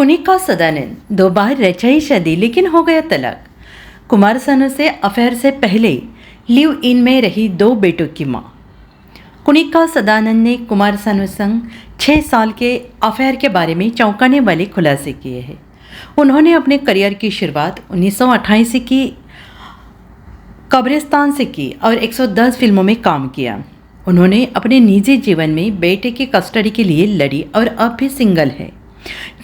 कुनिका सदानंद 2 बार रचाई शादी लेकिन हो गया तलाक। कुमार सानू से अफेयर से पहले लिव इन में रही 2 बेटों की मां। कुनिका सदानंद ने कुमार सानू संग 6 साल के अफेयर के बारे में चौंकाने वाले खुलासे किए हैं। उन्होंने अपने करियर की शुरुआत 1988 की कब्रिस्तान से की और 110 फिल्मों में काम किया। उन्होंने अपने निजी जीवन में बेटे की कस्टडी के लिए लड़ी और अब भी सिंगल है।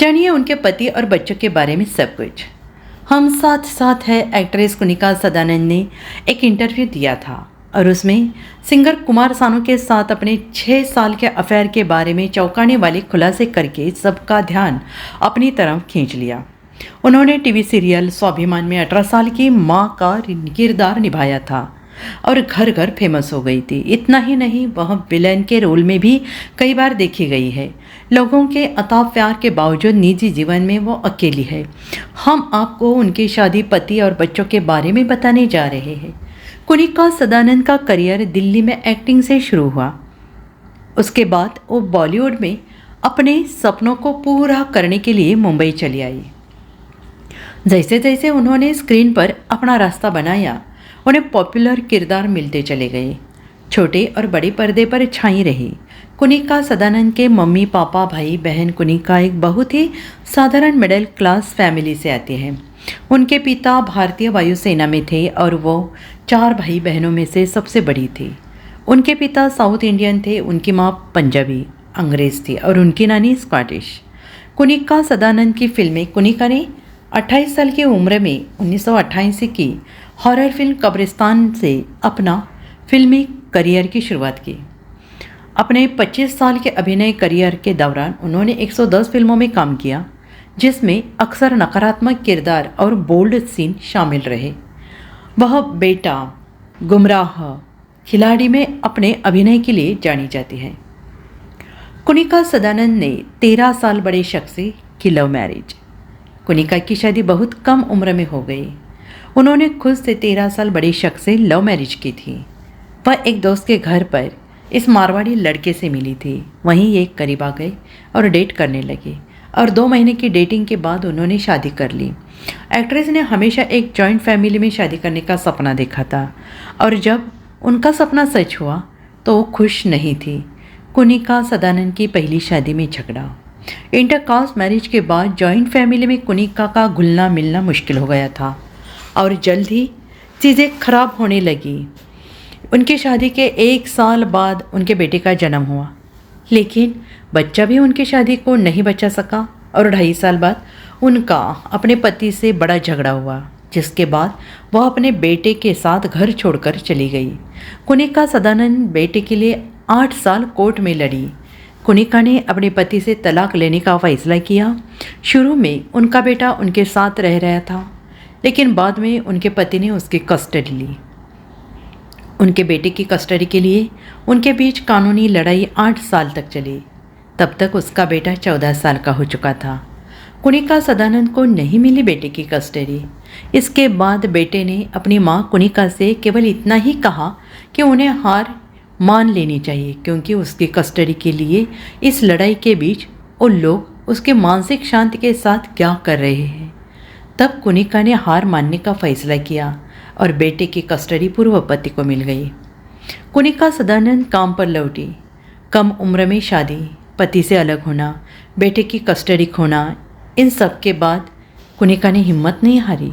जानिए उनके पति और बच्चों के बारे में सब कुछ। हम साथ साथ है एक्ट्रेस कुनिका सदानंद ने एक इंटरव्यू दिया था और उसमें सिंगर कुमार सानू के साथ अपने 6 साल के अफेयर के बारे में चौंकाने वाले खुलासे करके सबका ध्यान अपनी तरफ खींच लिया। उन्होंने टीवी सीरियल स्वाभिमान में 18 साल की मां का किरदार निभाया था और घर घर फेमस हो गई थी। इतना ही नहीं, वह विलेन के रोल में भी कई बार देखी गई है। लोगों के अथाह प्यार के बावजूद निजी जीवन में वो अकेली है। हम आपको उनकी शादी, पति और बच्चों के बारे में बताने जा रहे हैं। कुनिका सदानंद का करियर दिल्ली में एक्टिंग से शुरू हुआ। उसके बाद वो बॉलीवुड में अपने सपनों को पूरा करने के लिए मुंबई चली आई। जैसे जैसे उन्होंने स्क्रीन पर अपना रास्ता बनाया, उन्हें पॉपुलर किरदार मिलते चले गए। छोटे और बड़े पर्दे पर छाई रही। कुनिका सदानंद के मम्मी पापा भाई बहन। कुनिका एक बहुत ही साधारण मिडिल क्लास फैमिली से आते हैं। उनके पिता भारतीय वायुसेना में थे और वो 4 भाई बहनों में से सबसे बड़ी थी। उनके पिता साउथ इंडियन थे, उनकी माँ पंजाबी अंग्रेज़ थी और उनकी नानी स्कॉटिश। कुनिका सदानंद की फिल्में। कुनिका ने 28 साल की उम्र में 1988 की हॉरर फिल्म कब्रिस्तान से अपना फिल्मी करियर की शुरुआत की। अपने 25 साल के अभिनय करियर के दौरान उन्होंने 110 फिल्मों में काम किया, जिसमें अक्सर नकारात्मक किरदार और बोल्ड सीन शामिल रहे। वह बेटा, गुमराह, खिलाड़ी में अपने अभिनय के लिए जानी जाती है। कुनिका सदानंद ने 13 साल बड़े शख्स से की लव मैरिज। कुनिका की शादी बहुत कम उम्र में हो गई। उन्होंने खुद से 13 साल बड़े शख्स से लव मैरिज की थी। वह एक दोस्त के घर पर इस मारवाड़ी लड़के से मिली थी। वहीं ये करीब आ गए और डेट करने लगे और 2 महीने की डेटिंग के बाद उन्होंने शादी कर ली। एक्ट्रेस ने हमेशा एक जॉइंट फैमिली में शादी करने का सपना देखा था और जब उनका सपना सच हुआ तो वो खुश नहीं थी। कुनिका सदानंद की पहली शादी में झगड़ा। इंटरकास्ट मैरिज के बाद जॉइंट फैमिली में कुनिका का घुलना मिलना मुश्किल हो गया था और जल्द ही चीज़ें खराब होने लगी। उनकी शादी के 1 साल बाद उनके बेटे का जन्म हुआ, लेकिन बच्चा भी उनकी शादी को नहीं बचा सका और 2.5 साल बाद उनका अपने पति से बड़ा झगड़ा हुआ, जिसके बाद वह अपने बेटे के साथ घर छोड़कर चली गई। कुनिका सदानंद बेटे के लिए 8 साल कोर्ट में लड़ी। कुनिका ने अपने पति से तलाक लेने का फैसला किया। शुरू में उनका बेटा उनके साथ रह रहा था, लेकिन बाद में उनके पति ने उसकी कस्टडी ली। उनके बेटे की कस्टडी के लिए उनके बीच कानूनी लड़ाई 8 साल तक चली। तब तक उसका बेटा 14 साल का हो चुका था। कुनिका सदानंद को नहीं मिली बेटे की कस्टडी। इसके बाद बेटे ने अपनी मां कुनिका से केवल इतना ही कहा कि उन्हें हार मान लेनी चाहिए, क्योंकि उसकी कस्टडी के लिए इस लड़ाई के बीच वो लोग उसके मानसिक शांति के साथ क्या कर रहे हैं। तब कुनिका ने हार मानने का फैसला किया और बेटे की कस्टडी पूर्व पति को मिल गई। कुनिका सदानंद काम पर लौटी। कम उम्र में शादी, पति से अलग होना, बेटे की कस्टडी खोना, इन सब के बाद कुनिका ने हिम्मत नहीं हारी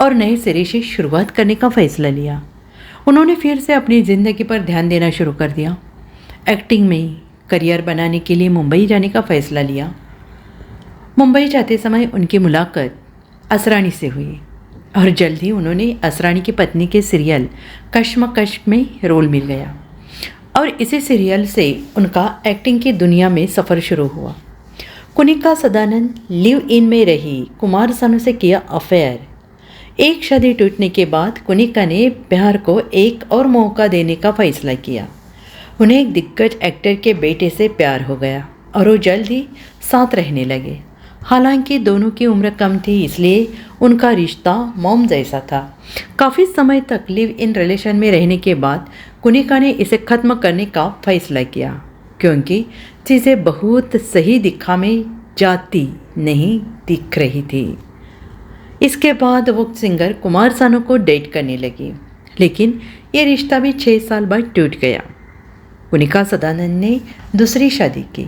और नए सिरे से शुरुआत करने का फैसला लिया। उन्होंने फिर से अपनी ज़िंदगी पर ध्यान देना शुरू कर दिया। एक्टिंग में करियर बनाने के लिए मुंबई जाने का फैसला लिया। मुंबई जाते समय उनकी मुलाकात असरानी से हुई और जल्द ही उन्होंने असरानी की पत्नी के सीरियल कश्मकश में रोल मिल गया और इसी सीरियल से उनका एक्टिंग की दुनिया में सफ़र शुरू हुआ। कुनिका सदानंद लिव इन में रही। कुमार सानू से किया अफेयर। एक शादी टूटने के बाद कुनिका ने प्यार को एक और मौका देने का फैसला किया। उन्हें एक दिग्गज एक्टर के बेटे से प्यार हो गया और वो जल्द ही साथ रहने लगे। हालांकि दोनों की उम्र कम थी, इसलिए उनका रिश्ता मॉम जैसा था। काफ़ी समय तक लिव इन रिलेशन में रहने के बाद कुनिका ने इसे ख़त्म करने का फैसला किया, क्योंकि चीज़ें बहुत सही दिखा में जाती नहीं दिख रही थी। इसके बाद वो सिंगर कुमार सानू को डेट करने लगी, लेकिन ये रिश्ता भी 6 साल बाद टूट गया। कुनिका सदानंद ने दूसरी शादी की,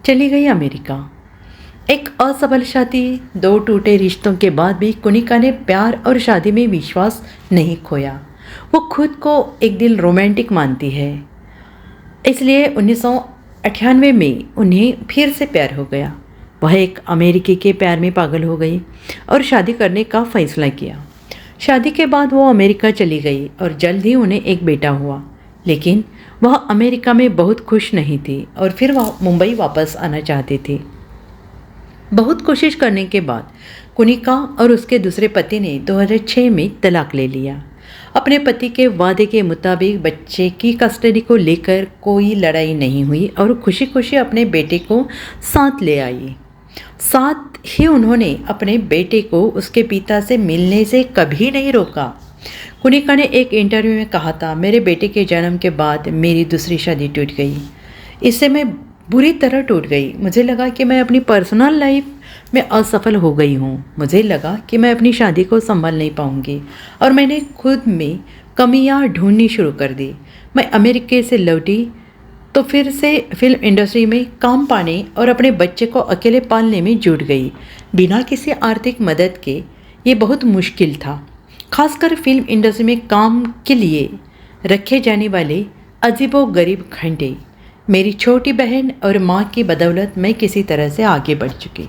चली गई अमेरिका। एक असफल शादी, 2 टूटे रिश्तों के बाद भी कुनिका ने प्यार और शादी में विश्वास नहीं खोया। वो खुद को एक दिल रोमांटिक मानती है, इसलिए 1998 में उन्हें फिर से प्यार हो गया। वह एक अमेरिकी के प्यार में पागल हो गई और शादी करने का फैसला किया। शादी के बाद वो अमेरिका चली गई और जल्द ही उन्हें एक बेटा हुआ, लेकिन वह अमेरिका में बहुत खुश नहीं थी और फिर वह मुंबई वापस आना चाहती थी। बहुत कोशिश करने के बाद कुनिका और उसके दूसरे पति ने 2006 में तलाक ले लिया। अपने पति के वादे के मुताबिक बच्चे की कस्टडी को लेकर कोई लड़ाई नहीं हुई और खुशी खुशी अपने बेटे को साथ ले आई। साथ ही उन्होंने अपने बेटे को उसके पिता से मिलने से कभी नहीं रोका। कुनिका ने एक इंटरव्यू में कहा था, मेरे बेटे के जन्म के बाद मेरी दूसरी शादी टूट गई। इससे मैं बुरी तरह टूट गई। मुझे लगा कि मैं अपनी पर्सनल लाइफ में असफल हो गई हूँ। मुझे लगा कि मैं अपनी शादी को संभाल नहीं पाऊँगी और मैंने खुद में कमियाँ ढूंढनी शुरू कर दी। मैं अमेरिका से लौटी तो फिर से फिल्म इंडस्ट्री में काम पाने और अपने बच्चे को अकेले पालने में जुट गई। बिना किसी आर्थिक मदद के ये बहुत मुश्किल था, खासकर फिल्म इंडस्ट्री में काम के लिए रखे जाने वाले अजीबोगरीब घंटे। मेरी छोटी बहन और माँ की बदौलत मैं किसी तरह से आगे बढ़ चुकी।